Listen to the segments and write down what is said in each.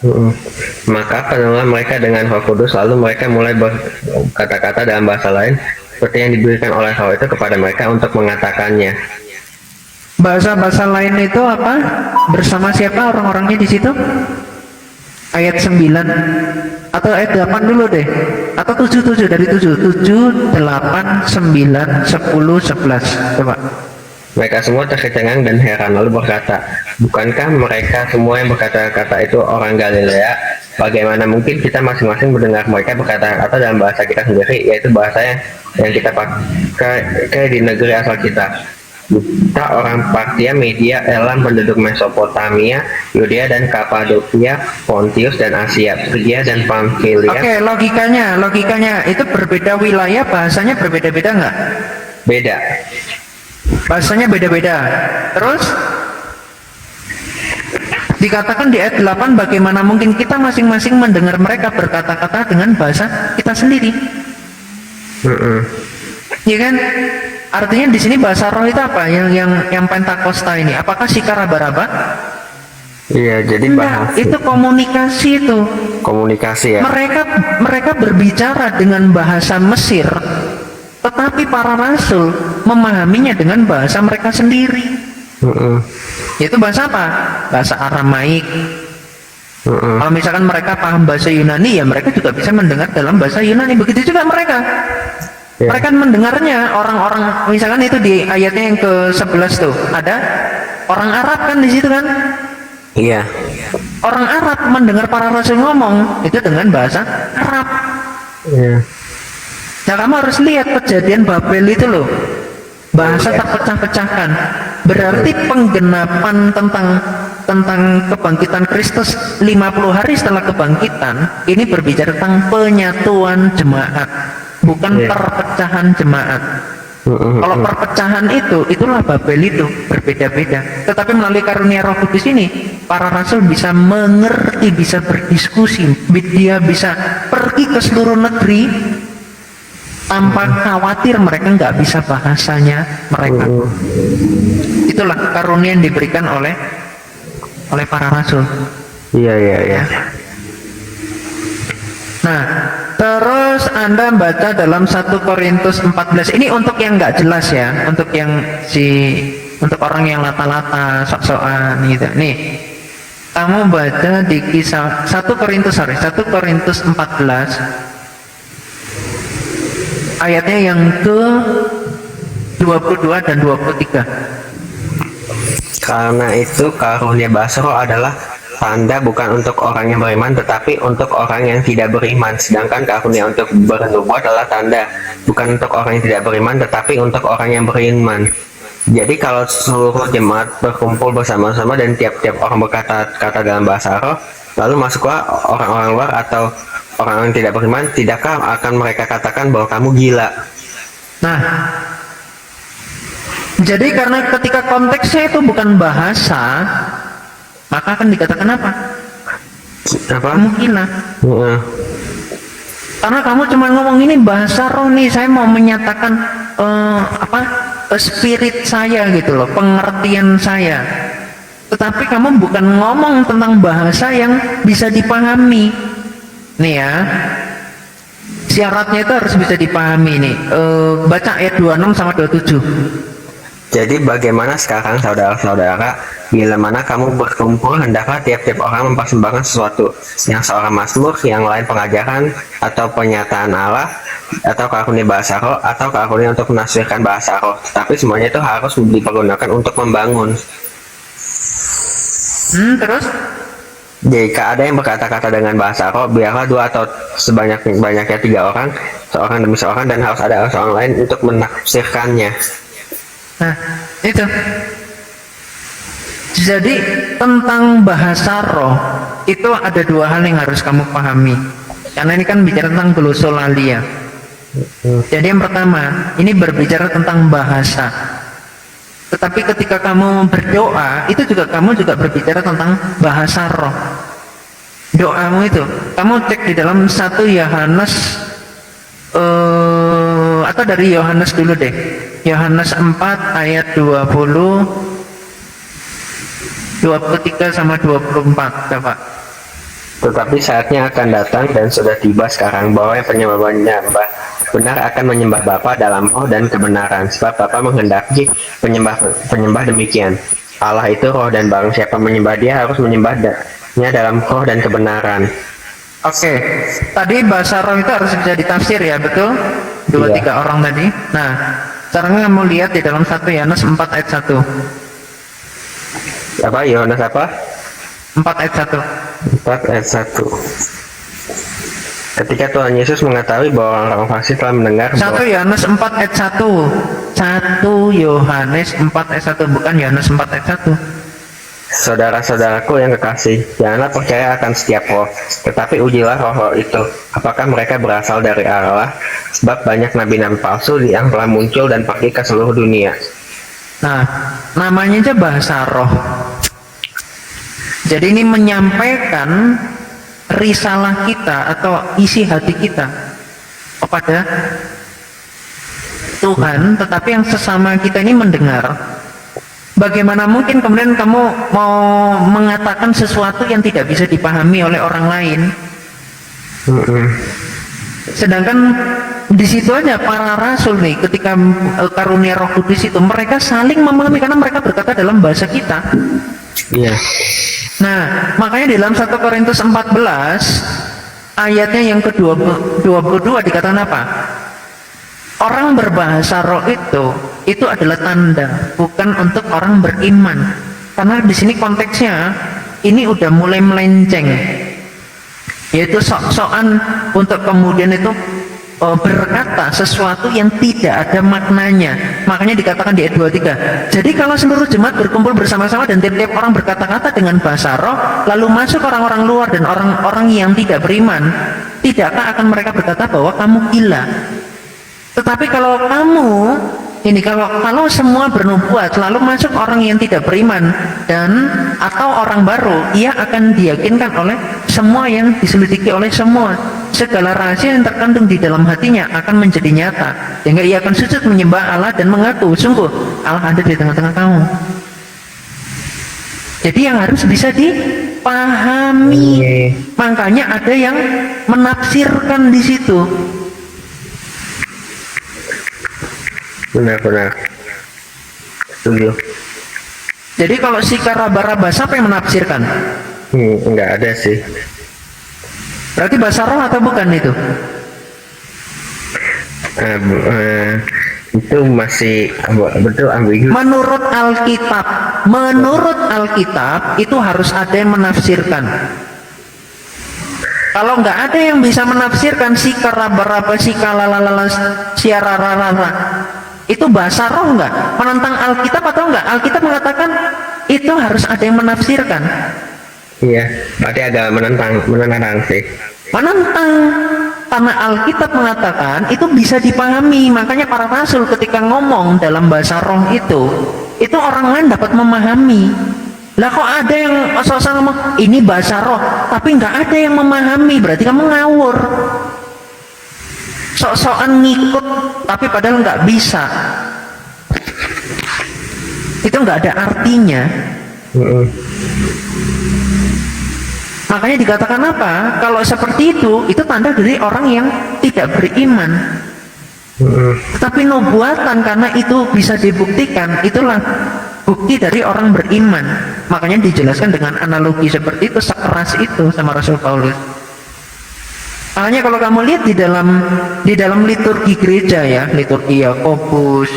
Mm-mm. Maka penuhan mereka dengan Roh Kudus, lalu mereka mulai berkata-kata dalam bahasa lain seperti yang diberikan oleh Roh itu kepada mereka untuk mengatakannya. Bahasa-bahasa lain itu apa? Bersama siapa orang-orangnya di situ? Ayat 9 atau ayat 8 dulu deh. Atau 7 dari 7. 7, 8, 9, 10, 11. Coba. Mereka semua terkecengang dan heran lalu berkata, bukankah mereka semua yang berkata-kata itu orang Galilea? Bagaimana mungkin kita masing-masing mendengar mereka berkata-kata dalam bahasa kita sendiri, yaitu bahasa yang kita pakai di negeri asal kita? Kita orang Partia, Media, Elam, penduduk Mesopotamia, Yudea dan Kapadokia, Pontius dan Asia, Frigia dan Pamfilia. Oke, logikanya itu berbeda wilayah, bahasanya berbeda-beda nggak? Beda. Bahasanya beda-beda. Terus dikatakan di ayat 8, bagaimana mungkin kita masing-masing mendengar mereka berkata-kata dengan bahasa kita sendiri? Ya kan? Artinya di sini bahasa roh itu apa? Yang Pentakosta ini? Apakah sikara baraba? Iya, jadi bahasa. Itu komunikasi itu. Komunikasi ya. Mereka berbicara dengan bahasa Mesir, tetapi para rasul memahaminya dengan bahasa mereka sendiri. Itu bahasa apa? Bahasa Aramaik. Kalau misalkan mereka paham bahasa Yunani, ya mereka juga bisa mendengar dalam bahasa Yunani. Begitu juga mereka. Mereka mendengarnya orang-orang, misalkan itu di ayatnya yang ke-11 tuh, ada orang Arab kan di situ kan? Iya. Orang Arab mendengar para rasul ngomong itu dengan bahasa Arab. Iya. Nah, kamu harus lihat kejadian Babel itu loh. Bahasa terpecah-pecahkan. Berarti penggenapan tentang kebangkitan Kristus 50 hari setelah kebangkitan ini berbicara tentang penyatuan jemaat, bukan perpecahan jemaat. Kalau perpecahan itulah Babel itu berbeda-beda. Tetapi melalui karunia Roh Kudus ini, para rasul bisa mengerti, bisa berdiskusi, dia bisa pergi ke seluruh negeri tanpa khawatir mereka nggak bisa bahasanya mereka. Itulah karunia yang diberikan oleh para rasul. Iya. Nah, terus Anda baca dalam 1 Korintus 14. Ini untuk yang nggak jelas ya, untuk untuk orang yang lata-lata, sok-sokan gitu. Nih, kamu baca di kisah 1 Korintus 14 ayatnya yang ke 22 dan 23. Karena itu karunia bahasa roh adalah tanda bukan untuk orang yang beriman tetapi untuk orang yang tidak beriman, sedangkan karunia untuk bernubuat adalah tanda bukan untuk orang yang tidak beriman tetapi untuk orang yang beriman. Jadi kalau seluruh jemaat berkumpul bersama-sama dan tiap-tiap orang berkata-kata dalam bahasa roh, lalu masuklah orang-orang luar atau orang yang tidak beriman, tidakkah akan mereka katakan bahwa kamu gila? Nah, jadi karena ketika konteksnya itu bukan bahasa, maka akan dikatakan apa? Kamu gila. Karena kamu cuma ngomong ini bahasa roh nih, saya mau menyatakan spirit saya gitu loh, pengertian saya. Tetapi kamu bukan ngomong tentang bahasa yang bisa dipahami. Nih ya, syaratnya itu harus bisa dipahami nih. Baca ayat 26 sama 27. Jadi bagaimana sekarang saudara-saudara, bila mana kamu berkumpul, hendaklah tiap-tiap orang mempersembahkan sesuatu, yang seorang mazmur, yang lain pengajaran, atau penyataan Allah, atau karunia bahasa roh, atau karunia untuk menafsirkan bahasa roh. Tapi semuanya itu harus dipergunakan untuk membangun. Terus? Jika ada yang berkata-kata dengan bahasa roh, biarlah 2 atau sebanyak-banyaknya 3 orang, seorang demi seorang, dan harus ada seorang lain untuk menafsirkannya. Nah, itu. Jadi tentang bahasa roh itu ada 2 hal yang harus kamu pahami. Karena ini kan bicara tentang glosolalia. Jadi yang pertama, ini berbicara tentang bahasa. Tetapi ketika kamu berdoa, itu kamu juga berbicara tentang bahasa roh. Doamu itu, kamu cek di dalam 1 Yohanes atau dari Yohanes dulu deh. Yohanes 4 ayat 23 sama 24, coba. Tetapi saatnya akan datang dan sudah tiba sekarang bahwa yang penyembah benar akan menyembah Bapa dalam roh dan kebenaran, sebab Bapa menghendaki penyembah demikian. Allah itu roh dan barang siapa menyembah Dia harus menyembahnya dalam roh dan kebenaran. Oke, tadi bahasa roh itu harus bisa ditafsir ya, betul? Dua Iya. tiga orang tadi. Nah, sekarang kamu lihat di dalam 1 Yohanes 4 ayat 1. Apa Yohanes apa? 4 ayat 1. 4 ayat 1. Ketika Tuhan Yesus mengetahui bahwa orang-orang fasik telah mendengar 1 bahwa Yohanes 4 ayat 1. 1 Yohanes 4 ayat 1, bukan Yohanes 4 ayat 1. saudara-saudaraku yang kekasih, janganlah percaya akan setiap roh, tetapi ujilah roh-roh itu, apakah mereka berasal dari Allah, sebab banyak nabi-nabi palsu yang telah muncul dan pergi ke seluruh dunia. Nah, namanya aja bahasa roh. Jadi ini menyampaikan risalah kita atau isi hati kita kepada Tuhan, tetapi yang sesama kita ini mendengar. Bagaimana mungkin kemudian kamu mau mengatakan sesuatu yang tidak bisa dipahami oleh orang lain? Sedangkan di situ aja para rasul nih, ketika karunia Roh Kudus itu mereka saling memahami karena mereka berkata dalam bahasa kita. Iya. Nah, makanya di dalam 1 Korintus 14 ayatnya yang ke-22 dikatakan apa? Orang berbahasa roh itu adalah tanda, bukan untuk orang beriman. Karena di sini konteksnya ini udah mulai melenceng, yaitu sok-sokan untuk kemudian itu berkata sesuatu yang tidak ada maknanya. Makanya dikatakan di ayat 23, jadi kalau seluruh jemaat berkumpul bersama-sama dan tiap-tiap orang berkata-kata dengan bahasa roh, lalu masuk orang-orang luar dan orang-orang yang tidak beriman, tidakkah akan mereka berkata bahwa kamu gila? Tetapi kalau kalau semua bernubuat, lalu masuk orang yang tidak beriman dan atau orang baru, ia akan diyakinkan oleh semua yang diselidiki oleh semua. Segala rahasia yang terkandung di dalam hatinya akan menjadi nyata, sehingga ia akan sujud menyembah Allah dan mengaku, sungguh Allah ada di tengah-tengah kamu. Jadi yang harus bisa dipahami. Makanya ada yang menafsirkan di situ. Benar-benar setuju. Jadi kalau si raba-raba siapa yang menafsirkan? Enggak ada sih. Berarti bahasa roh atau bukan itu? Itu masih betul ambigu. Menurut Alkitab itu harus ada yang menafsirkan. Kalau nggak ada yang bisa menafsirkan si raba-raba, si kalalala, si rararara, itu bahasa roh nggak? Menentang Alkitab atau enggak? Alkitab mengatakan itu harus ada yang menafsirkan. Iya, berarti agak menentang sih. Menentang, karena Alkitab mengatakan itu bisa dipahami. Makanya para rasul ketika ngomong dalam bahasa roh itu orang lain dapat memahami. Lah kok ada yang asal-asal ngomong ini bahasa roh, tapi nggak ada yang memahami, berarti kamu ngawur. Sok-sokan ngikut tapi padahal nggak bisa, itu nggak ada artinya. Makanya dikatakan apa? Kalau seperti itu tanda dari orang yang tidak beriman. Tetapi nubuatan, karena itu bisa dibuktikan, itulah bukti dari orang beriman. Makanya dijelaskan dengan analogi seperti itu, sekeras itu sama Rasul Paulus. Makanya kalau kamu lihat di dalam liturgi gereja ya, liturgi Yakobus,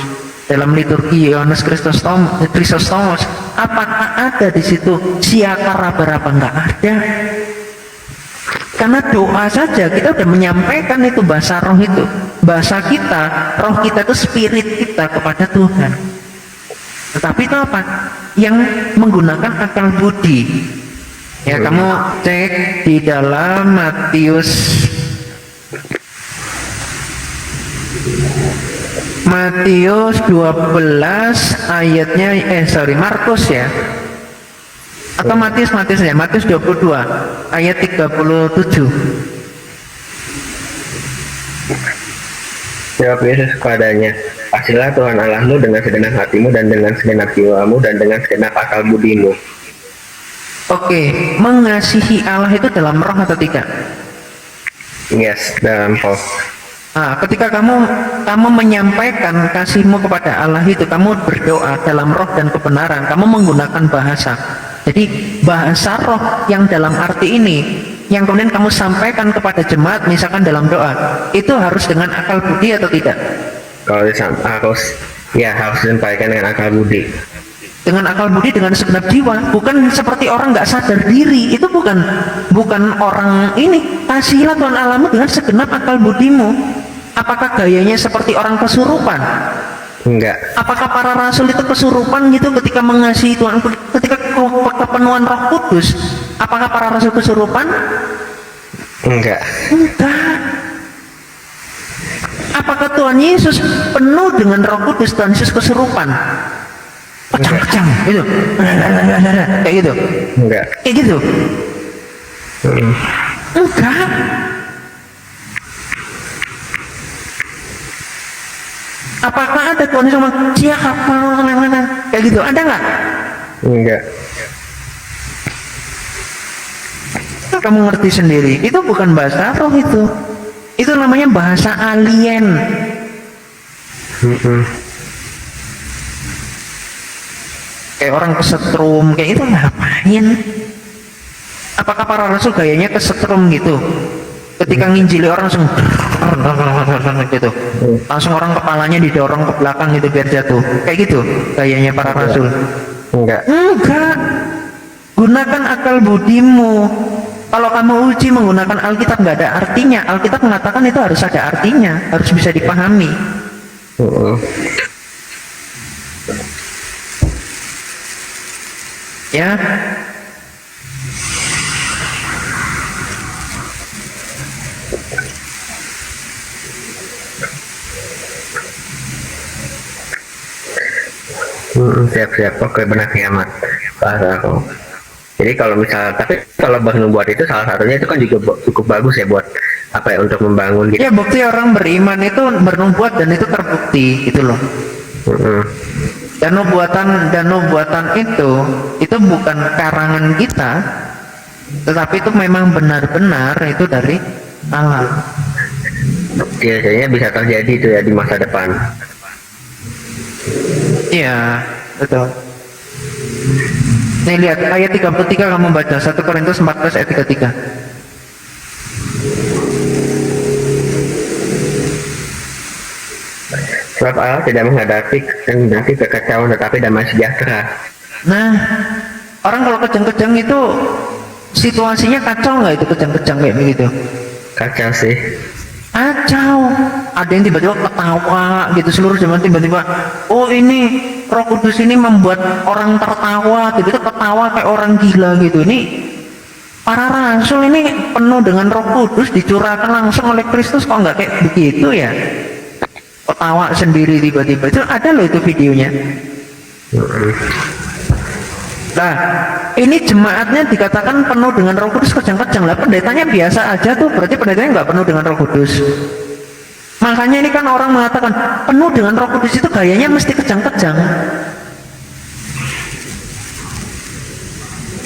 dalam liturgi Yohanes Krisostomos, apakah ada di situ siakar raba-raba? Nggak ada. Karena doa saja kita sudah menyampaikan itu bahasa roh itu, bahasa kita, roh kita itu spirit kita kepada Tuhan. Tetapi itu apa? Yang menggunakan akal budi. Ya, kamu cek di dalam Matius 12 ayatnya Markus ya. Atau Matius ya, Matius 22 ayat 37. Jawab Yesus kepadanya, "Kasihilah Tuhan Allahmu dengan segenap hatimu dan dengan segenap jiwamu dan dengan segenap akal budimu." Oke, mengasihi Allah itu dalam roh atau tidak? Yes, dalam roh. Nah, ketika kamu menyampaikan kasihmu kepada Allah itu, kamu berdoa dalam roh dan kebenaran, kamu menggunakan bahasa. Jadi bahasa roh yang dalam arti ini, yang kemudian kamu sampaikan kepada jemaat, misalkan dalam doa, itu harus dengan akal budi atau tidak? Kalau harus disampaikan dengan akal budi. Dengan akal budi, dengan segenap jiwa, bukan seperti orang nggak sadar diri. Itu bukan orang ini. Kasihilah Tuhan Allahmu dengan segenap akal budimu. Apakah gayanya seperti orang kesurupan? Enggak. Apakah para rasul itu kesurupan gitu ketika mengasihi Tuhan, ketika kepenuhan Roh Kudus? Apakah para rasul kesurupan? Enggak. Enggak. Apakah Tuhan Yesus penuh dengan Roh Kudus? Tuhan Yesus kesurupan? Pecang-pecang gitu. Kayak gitu. Enggak. Kayak gitu. Enggak. Apakah ada Tuhan Yesus ngomong siapa kayak gitu? Ada nggak? Enggak. Kamu ngerti sendiri. Itu bukan bahasa roh itu. Itu namanya bahasa alien. Kayak orang kesetrum kayak itu ngapain? Apakah para rasul gayanya kesetrum gitu? Ketika nginjili orang langsung gitu, langsung orang kepalanya didorong ke belakang gitu biar jatuh, kayak gitu gayanya para rasul? Enggak. Gunakan akal budimu. Kalau kamu uji menggunakan Alkitab nggak ada artinya. Alkitab mengatakan itu harus ada artinya, harus bisa dipahami. Ya. Siap-siap. Oke, benar kiamat bahasa aku. Jadi kalau kalau bernubuat itu salah satunya itu kan juga cukup bagus ya buat apa ya, untuk membangun gitu. Ya, bukti orang beriman itu bernubuat dan itu terbukti gitu loh. Dan nubuatan itu bukan karangan kita, tetapi itu memang benar-benar itu dari Allah. Biasanya bisa terjadi itu ya di masa depan. Iya, betul. Nih lihat ayat 33, kamu baca 1 Korintus 14 ayat 33. Sebab Allah tidak menghadapi kekacauan tetapi damai sejahtera. Nah, orang kalau kejang-kejang itu situasinya kacau nggak itu kejang-kejang kayak begitu? Kacau sih. Kacau. Ada yang tiba-tiba ketawa gitu, seluruh zaman tiba-tiba, oh ini Roh Kudus ini membuat orang tertawa, tiba-tiba ketawa kayak orang gila gitu. Ini para rasul ini penuh dengan Roh Kudus, dicurahkan langsung oleh Kristus, kok nggak kayak begitu ya? Ketawa sendiri tiba-tiba. Itu ada loh itu videonya. Nah, ini jemaatnya dikatakan penuh dengan Roh Kudus kejang-kejang. Lah pendetanya biasa aja tuh, berarti pendetanya nggak penuh dengan Roh Kudus. Makanya ini kan orang mengatakan penuh dengan Roh Kudus itu gayanya mesti kejang-kejang.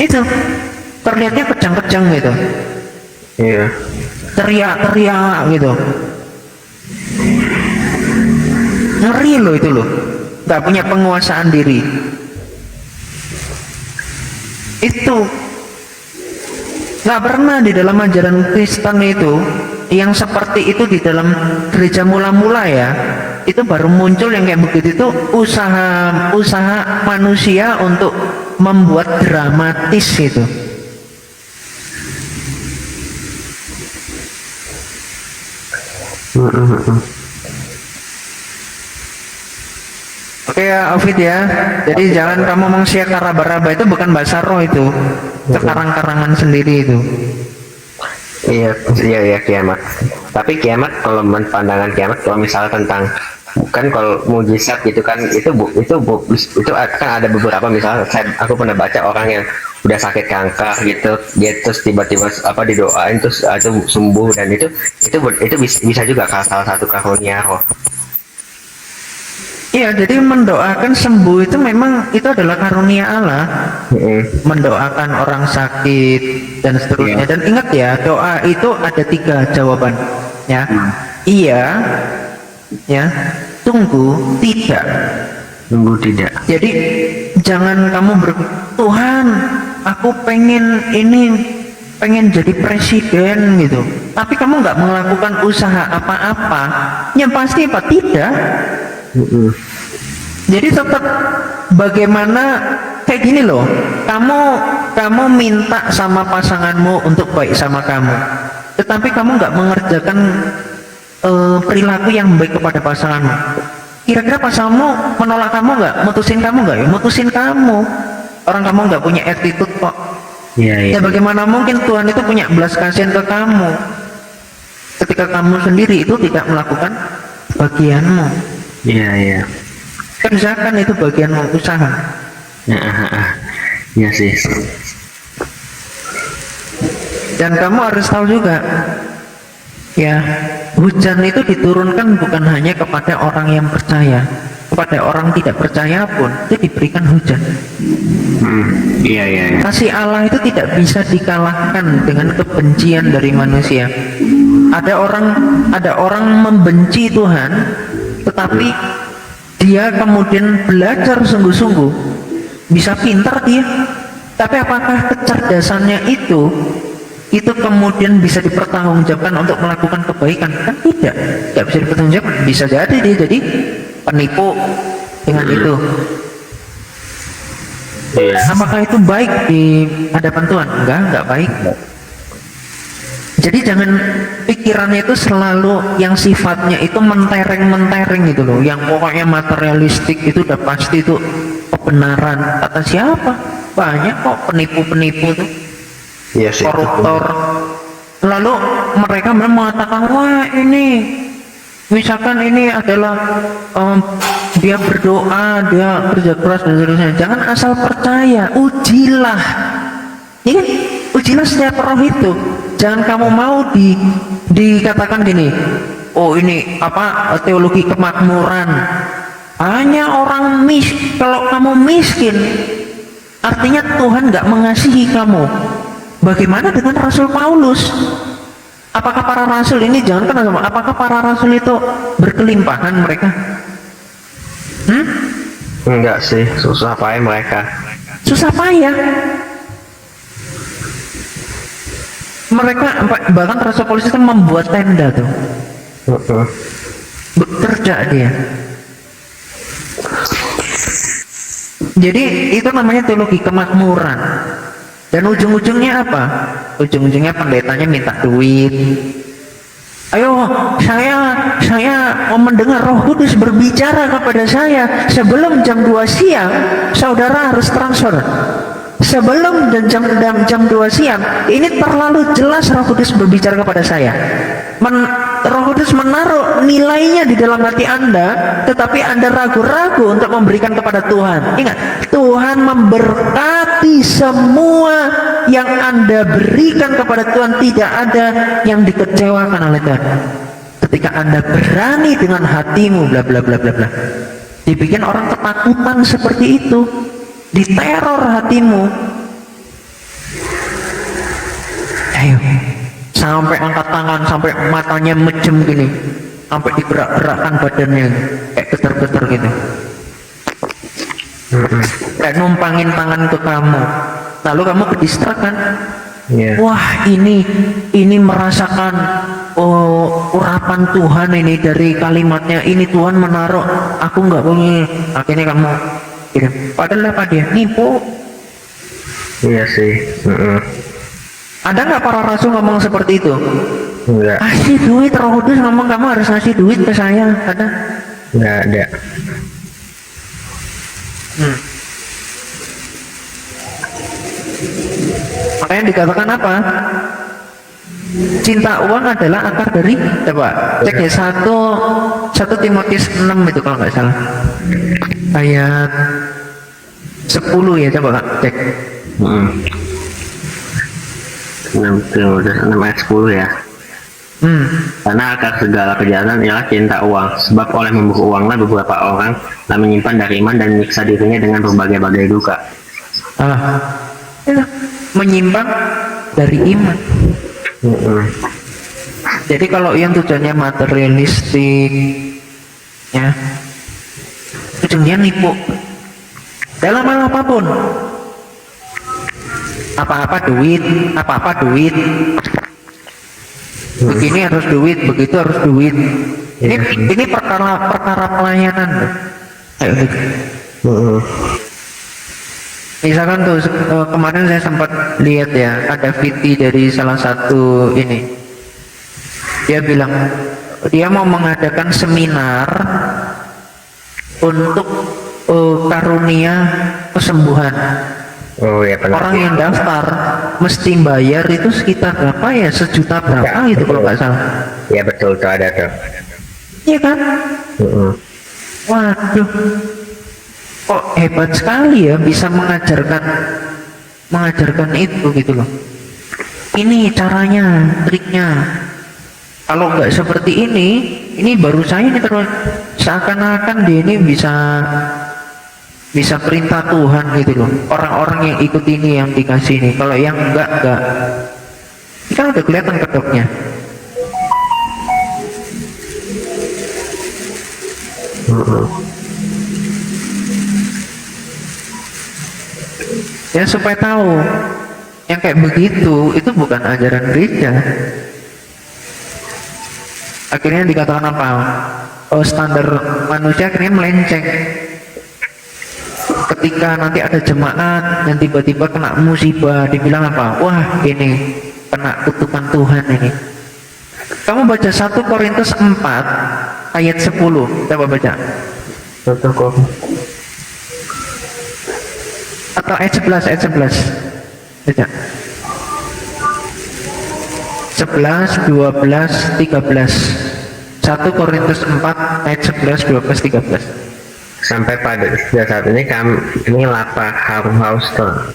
Itu terlihatnya kejang-kejang gitu. Iya. Teriak-teriak gitu. Ngeri loh itu loh. Nggak punya penguasaan diri. Itu nggak pernah di dalam ajaran Kristen itu yang seperti itu di dalam gereja mula-mula ya. Itu baru muncul yang kayak begitu, itu usaha manusia untuk membuat dramatis gitu. Oke ya Ovid ya, jadi jangan kamu mengsiak raba-raba, itu bukan bahasa roh, itu karang-karangan sendiri itu. Iya kiamat. Tapi kiamat, kalau pandangan kiamat, kalau misalnya tentang bukan kalau mujizat gitu kan, itu kan ada beberapa, misalnya aku pernah baca orang yang udah sakit kanker gitu, dia terus tiba-tiba didoain terus itu sembuh, dan itu bisa juga salah satu karunia roh. Iya, jadi mendoakan sembuh itu memang itu adalah karunia Allah. Mendoakan orang sakit dan seterusnya. Iya. Dan ingat ya, doa itu ada 3 jawaban. Ya, iya, ya, tunggu, tidak. Tunggu tidak. Jadi jangan kamu Tuhan, aku pengen jadi presiden gitu. Tapi kamu nggak melakukan usaha apa-apa, yang pasti apa? Tidak. Jadi tetap bagaimana kayak gini loh. Kamu minta sama pasanganmu untuk baik sama kamu, tetapi kamu nggak mengerjakan perilaku yang baik kepada pasanganmu. Kira-kira pasanganmu menolak kamu nggak? Mutusin kamu nggak? Ya mutusin kamu. Orang kamu nggak punya attitude kok. Iya, Ya bagaimana mungkin Tuhan itu punya belas kasihan ke kamu ketika kamu sendiri itu tidak melakukan bagianmu. Iya, iya. Kerjakan itu bagianmu, usaha. Iya sih. Dan kamu harus tahu juga, ya, hujan itu diturunkan bukan hanya kepada orang yang percaya, kepada orang tidak percaya pun itu diberikan hujan. Iya, iya, iya. Kasih Allah itu tidak bisa dikalahkan dengan kebencian dari manusia. Ada orang membenci Tuhan, tetapi dia kemudian belajar sungguh-sungguh, bisa pintar dia. Tapi apakah kecerdasannya itu kemudian bisa dipertanggungjawabkan untuk melakukan kebaikan? Kan tidak bisa dipertanggungjawabkan. Bisa jadi dia jadi penipu dengan itu. Apakah itu baik di hadapan Tuhan? Enggak baik. Jadi jangan pikirannya itu selalu yang sifatnya itu mentereng gitu loh, yang pokoknya materialistik itu udah pasti itu kebenaran. Kata siapa? Banyak kok penipu-penipu tuh, Yes, koruptor. Lalu mereka mengatakan, wah ini misalkan ini adalah dia berdoa, dia kerja keras dan seterusnya. Jangan asal percaya, ujilah. Ini kan ujilah setiap roh itu. Jangan kamu mau dikatakan gini, oh ini apa teologi kemakmuran. Hanya orang kalau kamu miskin, artinya Tuhan nggak mengasihi kamu. Bagaimana dengan Rasul Paulus? Apakah para rasul ini apakah para rasul itu berkelimpahan mereka? Enggak sih, susah payah mereka. Susah payah. Mereka bahkan Rasul Paulus itu membuat tenda tuh. Bekerja dia. Jadi itu namanya teologi kemakmuran. Dan ujung-ujungnya apa? Ujung-ujungnya pendetanya minta duit. Ayo, saya mau mendengar Roh Kudus berbicara kepada saya sebelum jam 2 siang, saudara harus transfer. Sebelum jam 2 siang, ini terlalu jelas Roh Kudus berbicara kepada saya. Roh Kudus menaruh nilainya di dalam hati Anda, tetapi Anda ragu-ragu untuk memberikan kepada Tuhan. Ingat, Tuhan memberkati semua yang Anda berikan kepada Tuhan. Tidak ada yang dikecewakan oleh Tuhan. Ketika Anda berani dengan hatimu, bla bla bla bla bla, dibikin orang ketakutan seperti itu, diteror hatimu. Ayo, sampai angkat tangan, sampai matanya mejem gini, sampai digerak-gerakkan badannya kayak getar-getar gitu, kayak numpangin tangan ke kamu. Lalu kamu kedistrak kan? Wah, ini merasakan urapan Tuhan ini dari kalimatnya. Ini Tuhan menaruh, aku nggak punya. Akhirnya kamu kirim. Padahal apa dia? Nipu. Iya sih. Ada nggak para rasul ngomong seperti itu? Enggak. Kasih duit, Roh Kudus ngomong kamu harus ngasih duit ke saya. Ada? Enggak ada. Makanya dikatakan apa? Cinta uang adalah akar dari, coba cek ya, 1 Timotius 6 itu kalau nggak salah, ayat 10 ya, coba Kak, cek. 6 ayat 10 ya. Karena akar segala kejahatan ialah cinta uang. Sebab oleh memburu uanglah beberapa orang telah menyimpan dari iman dan menyiksa dirinya dengan berbagai-bagai duka. Ya, menyimpang dari iman. Jadi kalau yang tujuannya materialistik, ya, ujungnya nipu dalam hal apapun. Apa-apa duit. Begini harus duit, begitu harus duit. Ini perkara pelayanan. Misalkan tuh kemarin saya sempat lihat ya, ada VT dari salah satu ini. Dia bilang dia mau mengadakan seminar untuk karunia kesembuhan. Oh ya, Orang yang daftar mesti bayar itu sekitar berapa ya, 1 juta berapa itu kalau nggak salah. Ya betul, tuh ada tuh. Iya kan? Waduh, kok hebat sekali ya bisa mengajarkan itu gitu loh. Ini caranya, triknya. Kalau nggak seperti ini baru saya nih terus seakan-akan dia ini bisa perintah Tuhan gitu loh. Orang-orang yang ikut ini yang dikasih ini. Kalau yang enggak. Ini kan udah kelihatan kedoknya. Ya supaya tahu yang kayak begitu itu bukan ajaran gereja. Akhirnya dikatakan apa? Standar manusia akhirnya melenceng. Ketika nanti ada jemaat yang tiba-tiba kena musibah, dibilang apa? Wah, ini kena kutukan Tuhan ini. Kamu baca 1 Korintus 4 ayat 10. Coba baca. Atau ayat 11. Baca. 11, 12, 13. 1 Korintus 4 ayat 11, 12, 13. Sampai pada saat ini kami lapar, haus,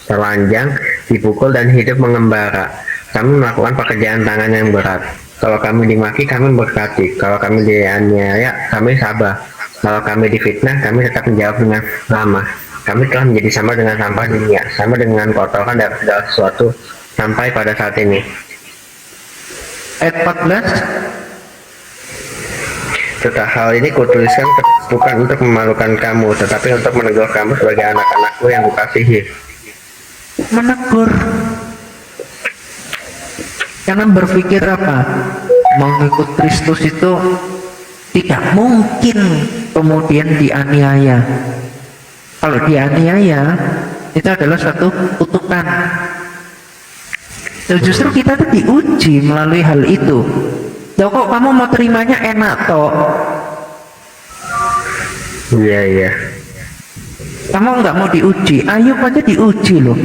telanjang, dipukul dan hidup mengembara. Kami melakukan pekerjaan tangan yang berat. Kalau kami dimaki, kami berkati. Kalau kami dianiaya, kami sabar. Kalau kami difitnah, kami tetap menjawab dengan ramah. Kami telah menjadi sama dengan sampah dunia, sama dengan kotoran dan segala sesuatu sampai pada saat ini. Ayat 14. Tentang hal ini kutuliskan bukan untuk memalukan kamu, tetapi untuk menegur kamu sebagai anak-anakku yang kukasihi. Menegur. Jangan berpikir apa? Mengikut Kristus itu tidak mungkin kemudian dianiaya. Kalau dianiaya, itu adalah suatu kutukan. Dan justru kita tuh diuji melalui hal itu. Loh, kok kamu mau terimanya enak toh? Iya. Kamu nggak mau diuji, Ayub aja diuji loh.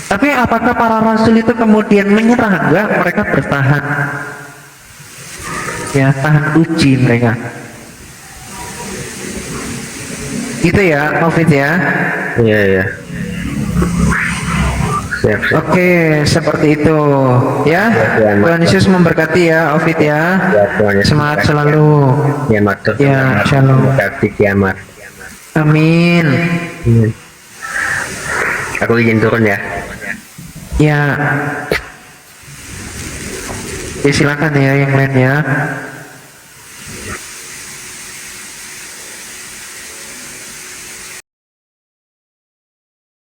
Tapi apakah para rasul itu kemudian menyerah? Enggak, mereka bertahan. Ya, tahan uji mereka. Gitu ya, Covid ya. Iya. Siap. Oke, seperti itu ya. Tuhan Yesus memberkati ya, Ovid ya. Semangat selalu. Ya, matur. Ya, shalom. Memberkati kiamat. Amin. Aku izin turun ya. Ya. Ya silakan ya yang lain ya.